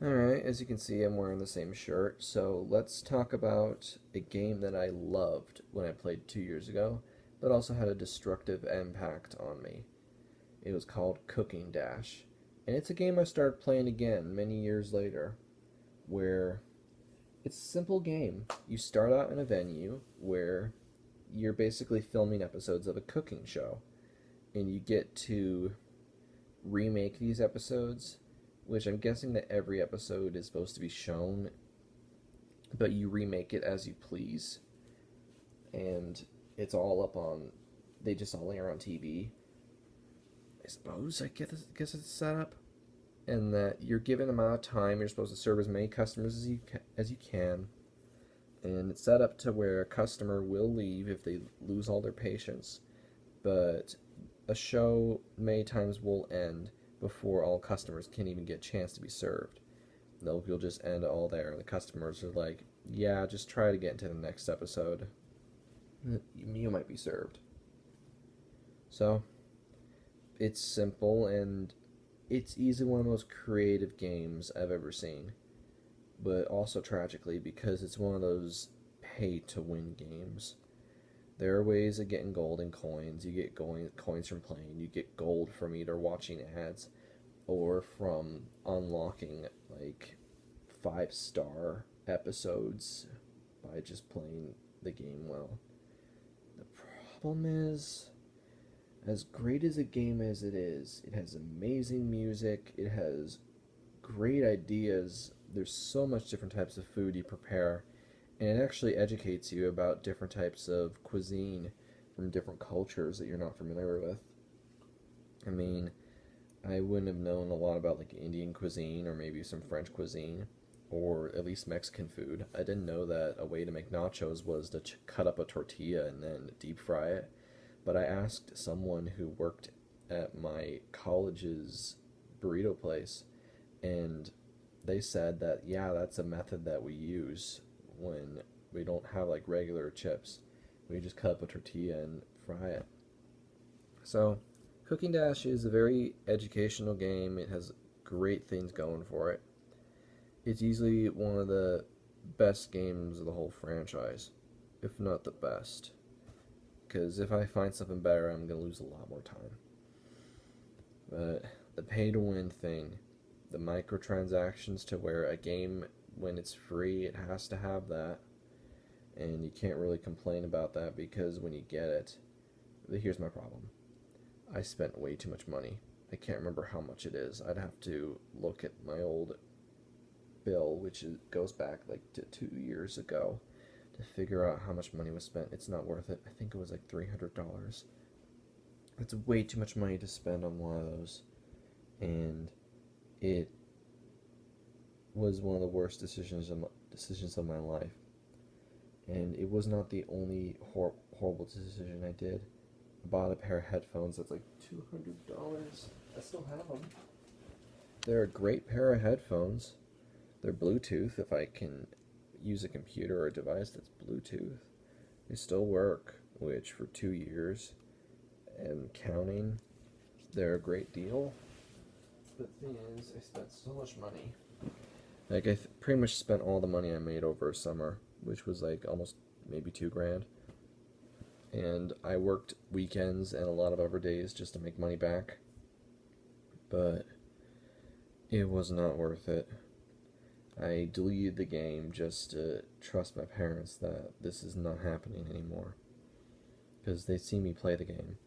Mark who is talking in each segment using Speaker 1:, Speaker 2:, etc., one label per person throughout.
Speaker 1: Alright, as you can see, I'm wearing the same shirt, so let's talk about a game that I loved when I played 2 years ago, but also had a destructive impact on me. It was called Cooking Dash, and it's a game I started playing again many years later, where it's a simple game. You start out in a venue where you're basically filming episodes of a cooking show, and you get to remake these episodes, which I'm guessing that every episode is supposed to be shown, but you remake it as you please, and it's all up on. They just all air on TV. I suppose guess it's set up, and that you're given an amount of time. You're supposed to serve as many customers as you can, and it's set up to where a customer will leave if they lose all their patience, but a show many times will end before all customers can even get a chance to be served. You'll just end all there, and the customers are like, yeah, just try to get into the next episode. You might be served. So, it's simple, and it's easily one of the most creative games I've ever seen. But also tragically, because it's one of those pay-to-win games. There are ways of getting gold and coins. You get coins from playing. You get gold from either watching ads or from unlocking like 5-star episodes by just playing the game well. The problem is, as great as a game as it is, it has amazing music, it has great ideas. There's so much different types of food you prepare, and it actually educates you about different types of cuisine from different cultures that you're not familiar with. I mean, I wouldn't have known a lot about like Indian cuisine or maybe some French cuisine or at least Mexican food. I didn't know that a way to make nachos was to cut up a tortilla and then deep fry it. But I asked someone who worked at my college's burrito place, and they said that, yeah, that's a method that we use when we don't have like regular chips. We just cut up a tortilla and fry it. So, Cooking Dash is a very educational game. It has great things going for it. It's easily one of the best games of the whole franchise, if not the best. Because if I find something better, I'm going to lose a lot more time. But the pay to win thing, the microtransactions to where a game, when it's free, it has to have that. And you can't really complain about that because when you get it, here's my problem. I spent way too much money. I can't remember how much it is. I'd have to look at my old bill, which goes back like to 2 years ago, to figure out how much money was spent. It's not worth it. I think it was like $300. That's way too much money to spend on one of those. And it was one of the worst decisions of my life. And it was not the only horrible decision I did. I bought a pair of headphones that's like $200. I still have them. They're a great pair of headphones. They're Bluetooth if I can use a computer or a device that's Bluetooth. They still work, which for 2 years and counting, they're a great deal. The thing is, I spent so much money. Like, I pretty much spent all the money I made over a summer, which was like almost maybe $2,000. And I worked weekends and a lot of other days just to make money back. But it was not worth it. I deleted the game just to trust my parents that this is not happening anymore. Because they see me play the game.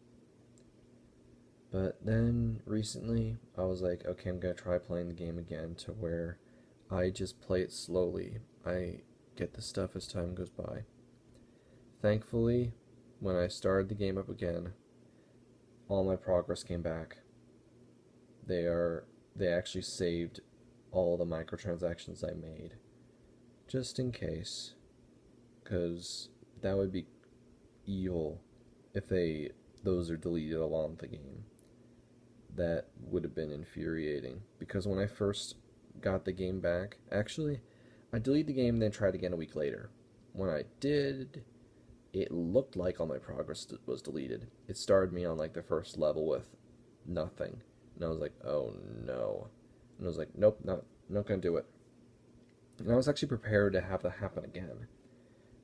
Speaker 1: But then recently, I was like, okay, I'm going to try playing the game again to where I just play it slowly. I get the stuff as time goes by. Thankfully, when I started the game up again, all my progress came back. They actually saved all the microtransactions I made, just in case, because that would be evil if those are deleted along with the game. That would have been infuriating, because when I first got the game back, actually, I deleted the game and then tried again a week later. When I did, it looked like all my progress was deleted. It started me on like the first level with nothing, and I was like, oh no. And I was like, nope, not gonna do it. And I was actually prepared to have that happen again.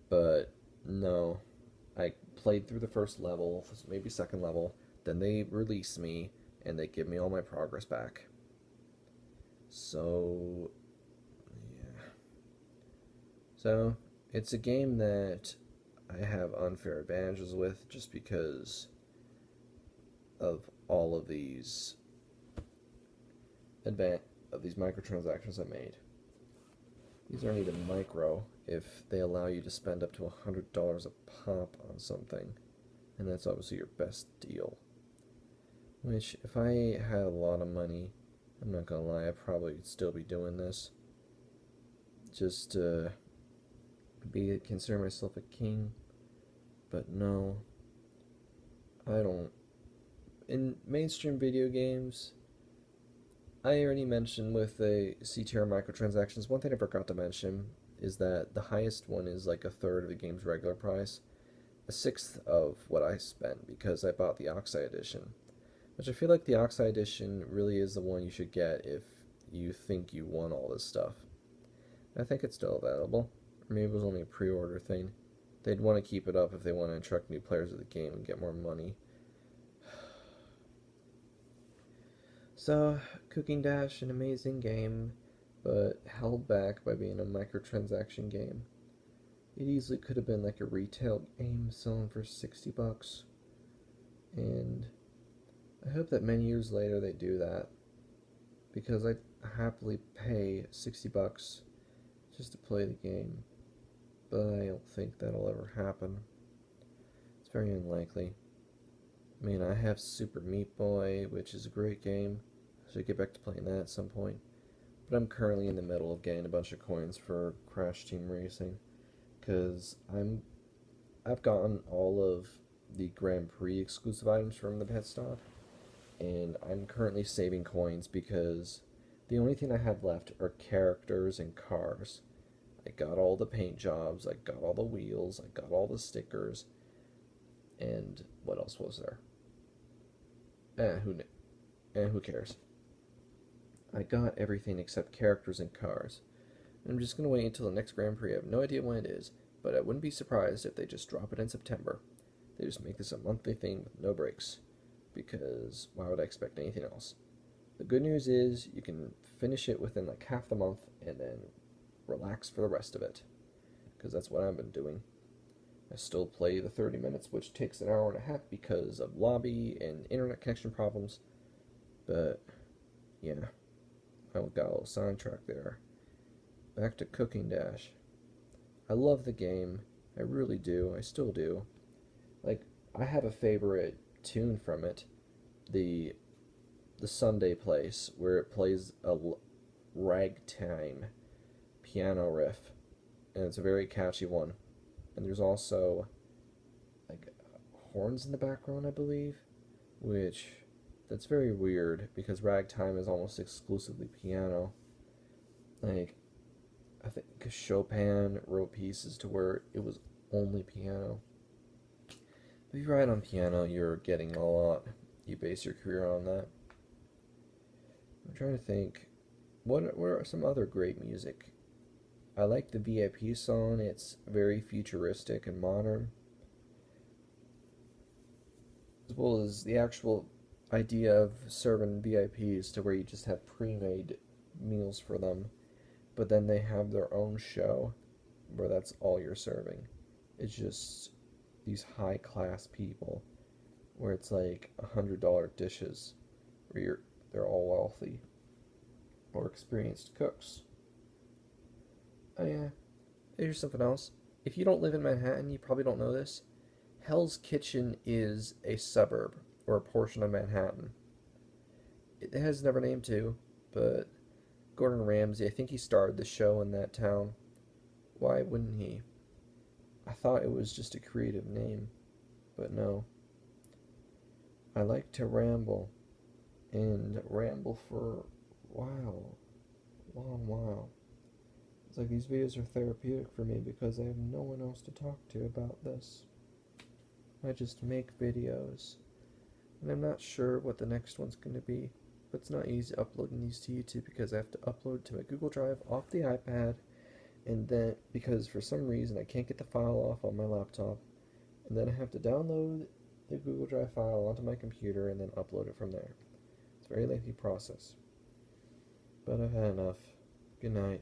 Speaker 1: But no, I played through the first level, maybe second level, then they release me and they give me all my progress back. So, yeah. So, it's a game that I have unfair advantages with just because of all of these of these microtransactions I made. These aren't even micro if they allow you to spend up to $100 a pop on something, and that's obviously your best deal. Which, if I had a lot of money, I'm not gonna lie, I'd probably still be doing this. Just to consider myself a king. But no, I don't. In mainstream video games, I already mentioned with the CTR microtransactions, one thing I forgot to mention is that the highest one is like a third of the game's regular price, a sixth of what I spent because I bought the Oxide Edition, which I feel like the Oxide Edition really is the one you should get if you think you want all this stuff. I think it's still available, or maybe it was only a pre-order thing. They'd want to keep it up if they want to attract new players to the game and get more money. So, Cooking Dash, an amazing game, but held back by being a microtransaction game. It easily could have been like a retail game selling for $60. And I hope that many years later they do that, because I'd happily pay $60 just to play the game. But I don't think that'll ever happen. It's very unlikely. I mean, I have Super Meat Boy, which is a great game. I should get back to playing that at some point. But I'm currently in the middle of getting a bunch of coins for Crash Team Racing, because I've gotten all of the Grand Prix exclusive items from the pet stop, and I'm currently saving coins because the only thing I have left are characters and cars. I got all the paint jobs, I got all the wheels, I got all the stickers, and what else was there? Who cares? I got everything except characters and cars. I'm just gonna wait until the next Grand Prix. I have no idea when it is, but I wouldn't be surprised if they just drop it in September. They just make this a monthly thing with no breaks, because why would I expect anything else? The good news is you can finish it within like half the month and then relax for the rest of it, because that's what I've been doing. I still play the 30 minutes, which takes an hour and a half because of lobby and internet connection problems, but yeah, I got a little sidetrack there. Back to Cooking Dash. I love the game, I really do, I still do. Like, I have a favorite tune from it, the Sunday Place, where it plays a ragtime piano riff, and it's a very catchy one. And there's also like horns in the background, I believe, which that's very weird because ragtime is almost exclusively piano. Like, I think Chopin wrote pieces to where it was only piano. If you write on piano, you're getting a lot. You base your career on that. I'm trying to think, what are some other great music? I like the VIP song. It's very futuristic and modern, as well as the actual idea of serving VIPs to where you just have pre-made meals for them, but then they have their own show where that's all you're serving. It's just these high-class people where it's like $100 dishes where they're all wealthy or experienced cooks. Oh yeah, here's something else. If you don't live in Manhattan, you probably don't know this. Hell's Kitchen is a suburb or a portion of Manhattan. It has Never Name too, but Gordon Ramsay, I think he starred the show in that town. Why wouldn't he? I thought it was just a creative name, but no. I like to ramble, and ramble for a while, long while. It's like these videos are therapeutic for me because I have no one else to talk to about this. I just make videos, and I'm not sure what the next one's going to be. but it's not easy uploading these to YouTube because I have to upload to my Google Drive off the iPad, and then because for some reason I can't get the file off on my laptop, and then I have to download the Google Drive file onto my computer and then upload it from there. It's a very lengthy process. But I've had enough. Good night.